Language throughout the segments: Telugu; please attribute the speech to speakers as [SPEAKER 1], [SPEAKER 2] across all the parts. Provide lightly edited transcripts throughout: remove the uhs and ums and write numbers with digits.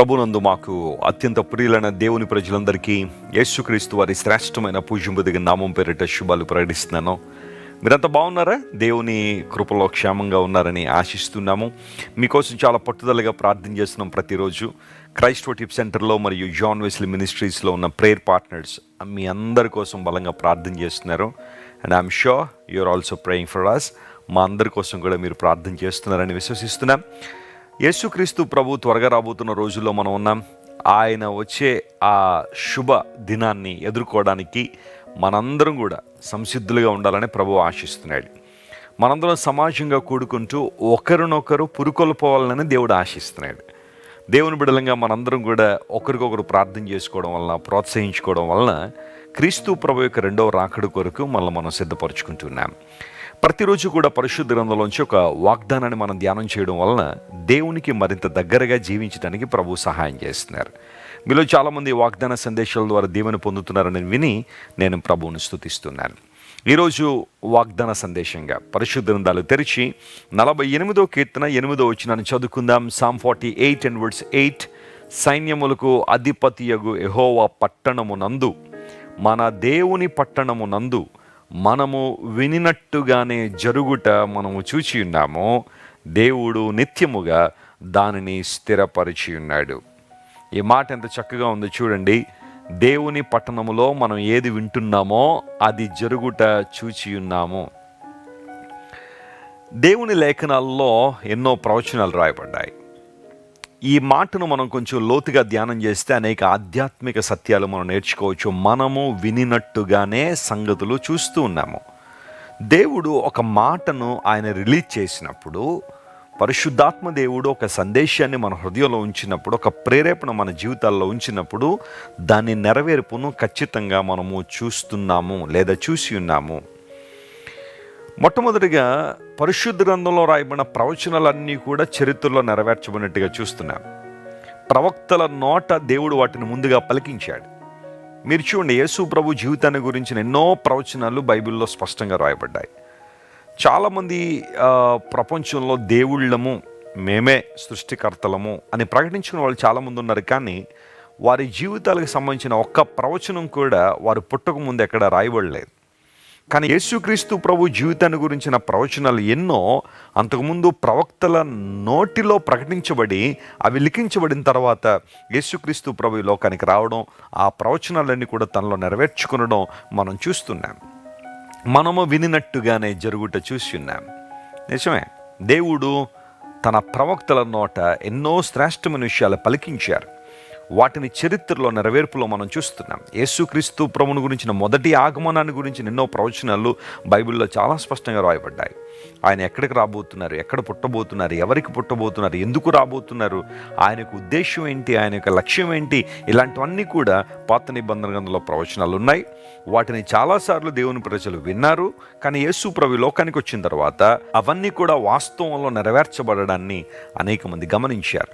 [SPEAKER 1] ప్రభునందు మాకు అత్యంత ప్రియులైన దేవుని ప్రజలందరికీ యేసుక్రీస్తు వారి శ్రేష్టమైన పూజింపదగిన నామం పేరిట శుభాలు ప్రకటిస్తున్నాను. మీరంతా బాగున్నారా? దేవుని కృపలో క్షేమంగా ఉన్నారని ఆశిస్తున్నాము. మీకోసం చాలా పట్టుదలగా ప్రార్థన చేస్తున్నాం. ప్రతిరోజు క్రైస్ట్ వర్షిప్ సెంటర్లో మరియు జాన్ వెస్లీ మినిస్ట్రీస్లో ఉన్న ప్రేయర్ పార్ట్నర్స్ మీ అందరి కోసం బలంగా ప్రార్థన చేస్తున్నారు. And I'm sure you're also praying for us. మా అందరి కోసం కూడా మీరు ప్రార్థన చేస్తున్నారని విశ్వసిస్తున్నాం. యేసుక్రీస్తు ప్రభు త్వరగా రాబోతున్న రోజుల్లో మనం ఉన్నాం. ఆయన వచ్చే ఆ శుభ దినాన్ని ఎదుర్కోవడానికి మనందరం కూడా సంసిద్ధులుగా ఉండాలని ప్రభు ఆశిస్తున్నాడు. మనందరం సమాజంగా కూడుకుంటూ ఒకరినొకరు పురుకొల్పోవాలని దేవుడు ఆశిస్తున్నాడు. దేవుని బిడలంగా మనందరం కూడా ఒకరికొకరు ప్రార్థన చేసుకోవడం వలన, ప్రోత్సహించుకోవడం వలన క్రీస్తు ప్రభు యొక్క రెండవ రాకడ కొరకు మనం సిద్ధపరచుకుంటున్నాం. ప్రతిరోజు కూడా పరిశుద్ధ గ్రంథంలోంచి ఒక వాగ్దానాన్ని మనం ధ్యానం చేయడం వలన దేవునికి మరింత దగ్గరగా జీవించడానికి ప్రభు సహాయం చేస్తున్నారు. మీలో చాలామంది వాగ్దాన సందేశాల ద్వారా దీవెన పొందుతున్నారని విని నేను ప్రభువుని స్తుతిస్తున్నాను. ఈరోజు వాగ్దాన సందేశంగా పరిశుద్ధ గ్రంథాలు తెరిచి 48వ కీర్తన 8వ వచనాన్ని చదువుకుందాం. Psalm 48 and verse 8. సైన్యములకు అధిపతియగు యెహోవా పట్టణమునందు, మన దేవుని పట్టణమునందు మనము వినినట్టుగానే జరుగుట మనము చూచి ఉన్నాము. దేవుడు నిత్యముగా దానిని స్థిరపరిచి ఉన్నాడు. ఈ మాట ఎంత చక్కగా ఉందో చూడండి. దేవుని పట్టణములో మనం ఏది వింటున్నామో అది జరుగుట చూచి ఉన్నాము. దేవుని లేఖనాల్లో ఎన్నో ప్రవచనాలు రాయబడ్డాయి. ఈ మాటను మనం కొంచెం లోతుగా ధ్యానం చేస్తే అనేక ఆధ్యాత్మిక సత్యాలు మనం నేర్చుకోవచ్చు. మనము వినినట్టుగానే సంగతులు చూస్తూ ఉన్నాము. దేవుడు ఒక మాటను ఆయన రిలీజ్ చేసినప్పుడు, పరిశుద్ధాత్మ దేవుడు ఒక సందేశాన్ని మన హృదయంలో ఉంచినప్పుడు, ఒక ప్రేరేపణ మన జీవితాల్లో ఉంచినప్పుడు దాని నెరవేర్పును ఖచ్చితంగా మనము చూస్తున్నాము లేదా చూసి ఉన్నాము. మొట్టమొదటిగా పరిశుద్ధ గ్రంథంలో రాయబడిన ప్రవచనాలన్నీ కూడా చరిత్రలో నెరవేర్చబడినట్టుగా చూస్తున్నాం. ప్రవక్తల నోట దేవుడు వాటిని ముందుగా పలికించాడు. మీరు చూడండి, యేసు ప్రభు జీవితాన్ని గురించిన ఎన్నో ప్రవచనాలు బైబిల్లో స్పష్టంగా రాయబడ్డాయి. చాలామంది ప్రపంచంలో దేవుళ్ళము, మేమే సృష్టికర్తలము అని ప్రకటించుకున్న వాళ్ళు చాలామంది ఉన్నారు. కానీ వారి జీవితాలకు సంబంధించిన ఒక్క ప్రవచనం కూడా వారు పుట్టక ముందు ఎక్కడ రాయబడలేదు. కానీ యేసుక్రీస్తు ప్రభు జీవితాన్ని గురించిన ప్రవచనాలు ఎన్నో అంతకుముందు ప్రవక్తల నోటిలో ప్రకటించబడి అవి లిఖించబడిన తర్వాత యేసుక్రీస్తు ప్రభు ఈ లోకానికి రావడం, ఆ ప్రవచనాలన్నీ కూడా తనలో నెరవేర్చుకునడం మనం చూస్తున్నాం. మనము వినినట్టుగానే జరుగుట చూసి ఉన్నాం. నిజమే, దేవుడు తన ప్రవక్తల నోట ఎన్నో శ్రేష్టమైన విషయాలు పలికించారు. వాటిని చరిత్రలో నెరవేర్పులో మనం చూస్తున్నాం. యేసుక్రీస్తు ప్రభువుని గురించిన మొదటి ఆగమనాన్ని గురించిన ఎన్నో ప్రవచనాలు బైబిల్లో చాలా స్పష్టంగా రాయబడ్డాయి. ఆయన ఎక్కడికి రాబోతున్నారు, ఎక్కడ పుట్టబోతున్నారు, ఎవరికి పుట్టబోతున్నారు, ఎందుకు రాబోతున్నారు, ఆయన యొక్క ఉద్దేశం ఏంటి, ఆయన యొక్క లక్ష్యం ఏంటి, ఇలాంటివన్నీ కూడా పాత నిబంధన గ్రంథంలో ప్రవచనాలు ఉన్నాయి. వాటిని చాలాసార్లు దేవుని ప్రజలు విన్నారు. కానీ యేసు ప్రభు లోకానికి వచ్చిన తర్వాత అవన్నీ కూడా వాస్తవంలో నెరవేర్చబడడాన్ని అనేక మంది గమనించారు.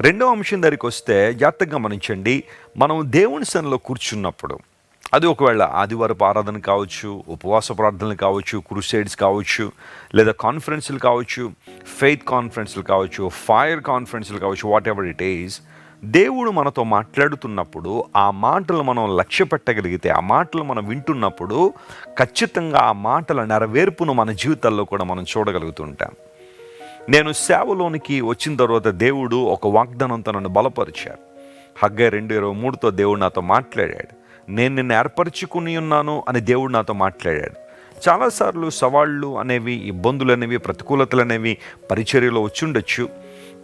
[SPEAKER 1] రెండవ అంశం దగ్గరికి వస్తే జాగ్రత్తగా గమనించండి. మనం దేవుని సన్నిధిలో కూర్చున్నప్పుడు, అది ఒకవేళ ఆదివారపు ఆరాధన కావచ్చు, ఉపవాస ప్రార్థనలు కావచ్చు, క్రూసేడ్స్ కావచ్చు, లేదా కాన్ఫరెన్సులు కావచ్చు, ఫెయిత్ కాన్ఫరెన్సులు కావచ్చు, ఫైర్ కాన్ఫరెన్సులు కావచ్చు, వాట్ ఎవర్ ఇట్ ఈజ్, దేవుడు మనతో మాట్లాడుతున్నప్పుడు ఆ మాటలు మనం లక్ష్య పెట్టగలిగితే, ఆ మాటలు మనం వింటున్నప్పుడు ఖచ్చితంగా ఆ మాటల నెరవేర్పును మన జీవితాల్లో కూడా మనం చూడగలుగుతుంటాం. నేను సేవలోనికి వచ్చిన తర్వాత దేవుడు ఒక వాగ్దానంతో నన్ను బలపరిచారు. హగ్గై 2:23తో దేవుడు నాతో మాట్లాడాడు. నేను నిన్ను ఏర్పరచుకుని ఉన్నాను అని దేవుడు నాతో మాట్లాడాడు. చాలాసార్లు సవాళ్ళు అనేవి, ఇబ్బందులు అనేవి, ప్రతికూలతలు అనేవి పరిచర్యలో వచ్చుండొచ్చు.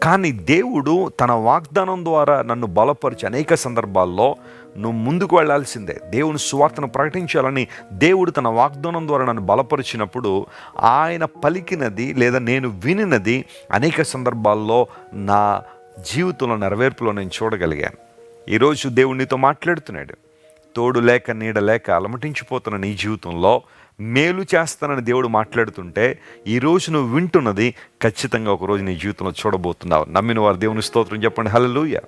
[SPEAKER 1] కానీ దేవుడు తన వాగ్దానం ద్వారా నన్ను బలపరిచి అనేక సందర్భాల్లో నువ్వు ముందుకు వెళ్ళాల్సిందే, దేవుని సువార్తను ప్రకటించాలని దేవుడు తన వాగ్దానం ద్వారా నన్ను బలపరిచినప్పుడు ఆయన పలికినది లేదా నేను వినినది అనేక సందర్భాల్లో నా జీవితంలో నెరవేర్పులో నేను చూడగలిగాను. ఈరోజు దేవుడు నీతో మాట్లాడుతున్నాడు. తోడు లేక నీడ లేక అలమటించిపోతున్న నీ జీవితంలో మేలు చేస్తానని దేవుడు మాట్లాడుతుంటే ఈరోజు నువ్వు వింటున్నది ఖచ్చితంగా ఒకరోజు నీ జీవితంలో చూడబోతున్నావు. నమ్మిన వారు దేవుని స్తోత్రం చెప్పండి. హల్లెలూయా.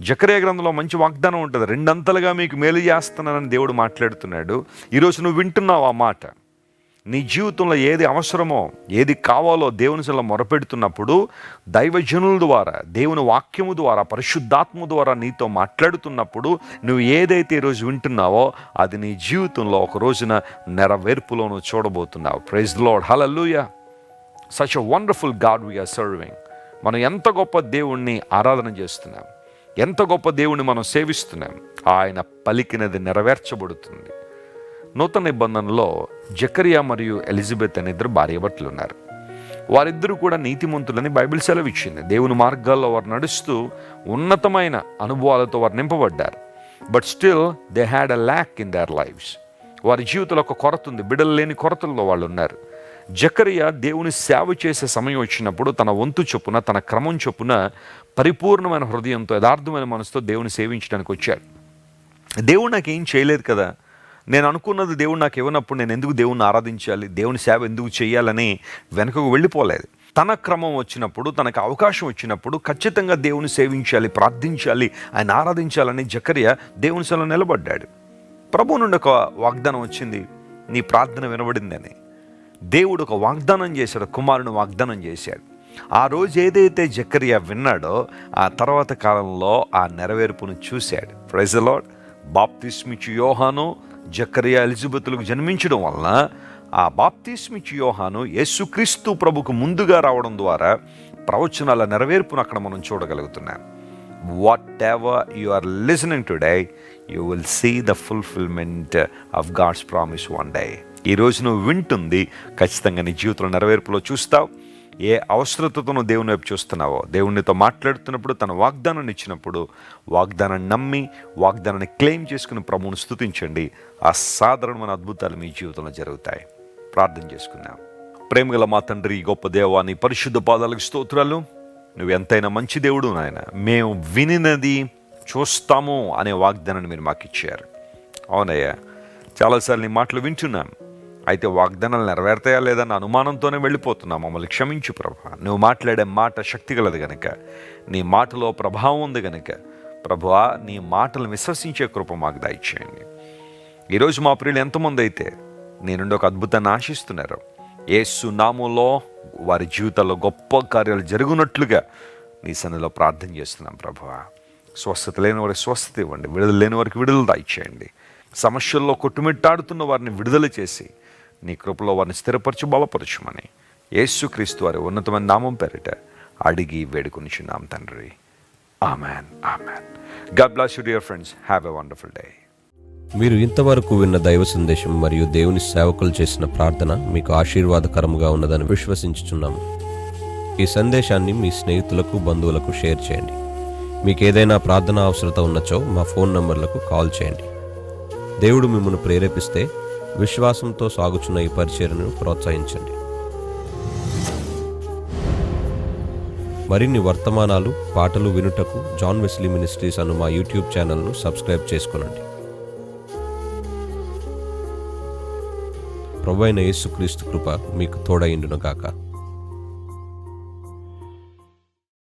[SPEAKER 1] జకర్యా గ్రంథంలో మంచి వాగ్దానం ఉంటుంది. 2 అంతలుగా మీకు మేలు చేస్తున్నానని దేవుడు మాట్లాడుతున్నాడు. ఈరోజు నువ్వు వింటున్నావు ఆ మాట. నీ జీవితంలో ఏది అవసరమో, ఏది కావాలో దేవుని సల మొరపెడుతున్నప్పుడు దైవజనుల ద్వారా, దేవుని వాక్యము ద్వారా, పరిశుద్ధాత్మ ద్వారా నీతో మాట్లాడుతున్నప్పుడు నువ్వు ఏదైతే ఈరోజు వింటున్నావో అది నీ జీవితంలో ఒక రోజున నెరవేర్పులో నువ్వు చూడబోతున్నావు. Praise the lord, hallelujah. Such a wonderful God we are serving. మనం ఎంత గొప్ప దేవుణ్ణి ఆరాధన చేస్తున్నాం, ఎంత గొప్ప దేవుణ్ణి మనం సేవిస్తున్నాం. ఆయన పలికినది నెరవేర్చబడుతుంది. నూతన నిబంధనలో జకరియా మరియు ఎలిజబెత్ అనే ఇద్దరు భార్యాభర్తలు ఉన్నారు. వారిద్దరూ కూడా నీతిమంతులని బైబిల్ సెలవిచ్చింది. దేవుని మార్గాల్లో వారు నడుస్తూ ఉన్నతమైన అనుభవాలతో వారు నింపబడ్డారు. But still they had a lack in their lives. వారి జీవితంలో ఒక కొరత ఉంది, బిడ్డలు లేని కొరతల్లో వాళ్ళు ఉన్నారు. జకరియా దేవుని సేవ చేసే సమయం వచ్చినప్పుడు తన వంతు చొప్పున, తన క్రమం చొప్పున పరిపూర్ణమైన హృదయంతో, యథార్థమైన మనసుతో దేవుని సేవించడానికి వచ్చాడు. దేవుడు నాకు ఏం చేయలేదు కదా, నేను అనుకున్నది దేవుడు నాకు ఇవ్వనప్పుడు నేను ఎందుకు దేవుణ్ణి ఆరాధించాలి, దేవుని సేవ ఎందుకు చేయాలని వెనుకకు వెళ్ళిపోలేదు. తన క్రమం వచ్చినప్పుడు, తనకు అవకాశం వచ్చినప్పుడు ఖచ్చితంగా దేవుని సేవించాలి, ప్రార్థించాలి, ఆయన ఆరాధించాలని జకరియా దేవుని సేవలో నిలబడ్డాడు. ప్రభువు నుండి ఒక వాగ్దానం వచ్చింది, నీ ప్రార్థన వినబడిందని. దేవుడు ఒక వాగ్దానం చేశాడు, కుమారుని వాగ్దానం చేశాడు. ఆ రోజు ఏదైతే జకరియా విన్నాడో ఆ తర్వాత కాలంలో ఆ నెరవేర్పును చూశాడు. Praise the lord. బాప్తిస్మిచ్చు యోహాను జకరియా ఎలిజబెతులకు జన్మించడం వలన ఆ బాప్తిస్మిచ్చు యోహాను యేసుక్రీస్తు ప్రభుకు ముందుగా రావడం ద్వారా ప్రవచనాల నెరవేర్పును అక్కడ మనం చూడగలుగుతున్నాం. Whatever you are listening today, you will see the fulfillment of God's promise one day. ఈ రోజు నువ్వు వింటుంది ఖచ్చితంగా నీ జీవితంలో నెరవేర్పులో చూస్తావు. ఏ అవసరతతో నువ్వు దేవుని వైపు చూస్తున్నావో, దేవునితో మాట్లాడుతున్నప్పుడు, తన వాగ్దానాన్ని ఇచ్చినప్పుడు వాగ్దానాన్ని నమ్మి, వాగ్దానాన్ని క్లెయిమ్ చేసుకుని ప్రభువును స్తుతించండి. అసాధారణమైన అద్భుతాలు మీ జీవితంలో జరుగుతాయి. ప్రార్థన చేసుకుందాం. ప్రేమగల మా తండ్రి, గొప్ప దేవా, నీ పరిశుద్ధ పాదాలకు స్తోత్రాలు. నువ్వు ఎంతైనా మంచి దేవుడు నాయన. మేము వినినది చూస్తాము అనే వాగ్దానాన్ని మీరు మాకు ఇచ్చారు. అవునయ్యా, చాలాసార్లు నీ మాటలు వింటున్నాం, అయితే వాగ్దానాలు నెరవేరుతాయా లేదన్న అనుమానంతోనే వెళ్ళిపోతున్నాం. మమ్మల్ని క్షమించు ప్రభా. నువ్వు మాట్లాడే మాట శక్తి గలది గనుక, నీ మాటలో ప్రభావం ఉంది గనుక ప్రభువా, నీ మాటలు విశ్వసించే కృప మాకు దయచేయండి. ఈరోజు మా ప్రియులు ఎంతమంది అయితే నీ నుండి ఒక అద్భుతాన్ని ఆశిస్తున్నారు, యేసు నామములో వారి జీవితాల్లో గొప్ప కార్యాలు జరుగునట్లుగా నీ సన్నిధిలో ప్రార్థన చేస్తున్నాం ప్రభువా. స్వస్థత లేని వారికి స్వస్థత ఇవ్వండి, విడుదల లేని వారికి విడుదల దయచేయండి. సమస్యల్లో కొట్టుమిట్టాడుతున్న వారిని విడుదల చేసి నీ కృపలో వారిని స్థిరపరచు, బలపరచుమని యేసుక్రీస్తు వారి ఉన్నతమైన నామం పేరిట అడిగి వేడుకొనిచున్నాం తండ్రి. Amen, amen. God bless you dear friends. Have a wonderful day.
[SPEAKER 2] మీరు ఇంతవరకు విన్న దైవ సందేశం మరియు దేవుని సేవకులు చేసిన ప్రార్థన మీకు ఆశీర్వాదకరముగా ఉన్నదని విశ్వసించుచున్నాము. ఈ సందేశాన్ని మీ స్నేహితులకు, బంధువులకు షేర్ చేయండి. మీకు ఏదైనా ప్రార్థన అవసరత ఉన్నచో మా ఫోన్ నంబర్లకు కాల్ చేయండి. దేవుడు మిమ్మల్ని ప్రేరేపిస్తే విశ్వాసంతో సాగుచున్న ఈ పరిచర్యను ప్రోత్సహించండి. మరిన్ని వర్తమానాలు, పాటలు వినుటకు జాన్ వెస్లీ మినిస్ట్రీస్ అను మా యూట్యూబ్ ఛానల్ను సబ్స్క్రైబ్ చేసుకొనండి. ప్రభువైన యేసుక్రీస్తు కృప మీకు తోడైండును గాక.